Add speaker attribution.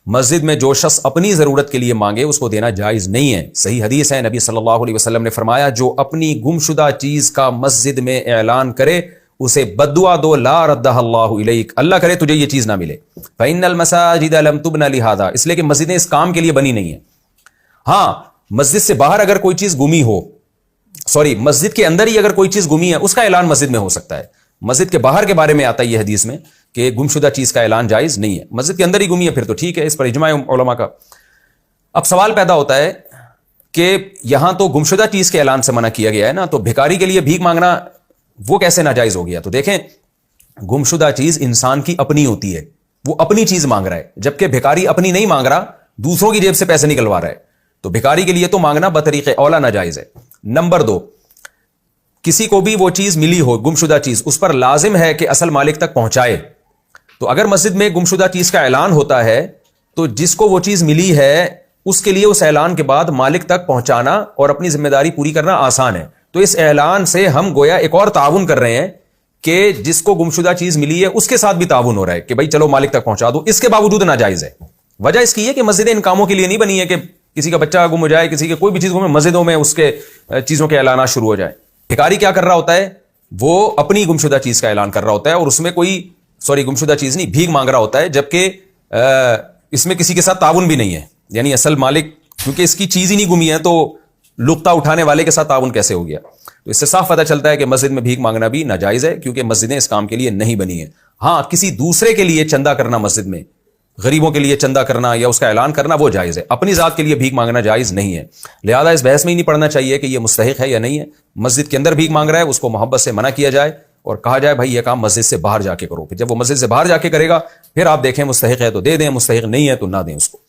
Speaker 1: مسجد میں جو شخص اپنی ضرورت کے لیے مانگے اس کو دینا جائز نہیں ہے. صحیح حدیث ہے, نبی صلی اللہ علیہ وسلم نے فرمایا جو اپنی گمشدہ چیز کا مسجد میں اعلان کرے اسے بددعا دو, لا ردہ اللہ الیک, اللہ کرے تجھے یہ چیز نہ ملے. فإن المساجد لم تبن لہذا, اس لیے کہ مسجدیں اس کام کے لیے بنی نہیں ہیں. ہاں مسجد سے باہر اگر کوئی چیز گمی ہو, مسجد کے اندر ہی اگر کوئی چیز گمی ہے اس کا اعلان مسجد میں ہو سکتا ہے. مسجد کے باہر کے بارے میں آتا ہے یہ حدیث میں کہ گمشدہ چیز کا اعلان جائز نہیں ہے. مسجد کے اندر ہی گمی ہے پھر تو ٹھیک ہے, اس پر اجماع علماء کا. اب سوال پیدا ہوتا ہے کہ یہاں تو گمشدہ چیز کے اعلان سے منع کیا گیا ہے نا, تو بھکاری کے لیے بھیک مانگنا وہ کیسے ناجائز ہو گیا؟ تو دیکھیں گمشدہ چیز انسان کی اپنی ہوتی ہے, وہ اپنی چیز مانگ رہا ہے, جبکہ بھکاری اپنی نہیں مانگ رہا, دوسروں کی جیب سے پیسے نکلوا رہا ہے. تو بھکاری کے لیے تو مانگنا بطریق اولا ناجائز ہے. نمبر 2, کسی کو بھی وہ چیز ملی ہو گمشدہ چیز, اس پر لازم ہے کہ اصل مالک تک پہنچائے. تو اگر مسجد میں گمشدہ چیز کا اعلان ہوتا ہے تو جس کو وہ چیز ملی ہے اس کے لیے اس اعلان کے بعد مالک تک پہنچانا اور اپنی ذمہ داری پوری کرنا آسان ہے. تو اس اعلان سے ہم گویا ایک اور تعاون کر رہے ہیں کہ جس کو گمشدہ چیز ملی ہے اس کے ساتھ بھی تعاون ہو رہا ہے کہ بھائی چلو مالک تک پہنچا دو. اس کے باوجود ناجائز ہے. وجہ اس کی ہے کہ مسجدیں ان کاموں کے لیے نہیں بنی ہے کہ کسی کا بچہ گم ہو جائے, کسی کے کوئی بھی چیز گم, مسجدوں میں اس کے چیزوں کے اعلانات شروع ہو جائیں. بھکاری کیا کر رہا ہوتا ہے, وہ اپنی گمشدہ چیز کا اعلان کر رہا ہوتا ہے اور اس میں کوئی گمشدہ چیز نہیں, بھیک مانگ رہا ہوتا ہے, جبکہ اس میں کسی کے ساتھ تعاون بھی نہیں ہے. یعنی اصل مالک کیونکہ اس کی چیز ہی نہیں گمی ہے تو لقطہ اٹھانے والے کے ساتھ تعاون کیسے ہو گیا؟ تو اس سے صاف پتہ چلتا ہے کہ مسجد میں بھیک مانگنا بھی ناجائز ہے, کیونکہ مسجدیں اس کام کے لیے نہیں بنی ہیں. ہاں کسی دوسرے کے لیے چندہ کرنا, مسجد میں غریبوں کے لیے چندہ کرنا یا اس کا اعلان کرنا وہ جائز ہے, اپنی ذات کے لیے بھیک مانگنا جائز نہیں ہے. لہذا اس بحث میں ہی نہیں پڑنا چاہیے کہ یہ مستحق ہے یا نہیں ہے. مسجد کے اندر بھیک مانگ رہا ہے اس کو محبت سے منع کیا جائے اور کہا جائے بھائی یہ کام مسجد سے باہر جا کے کرو. پھر جب وہ مسجد سے باہر جا کے کرے گا پھر آپ دیکھیں مستحق ہے تو دے دیں, مستحق نہیں ہے تو نہ دیں اس کو.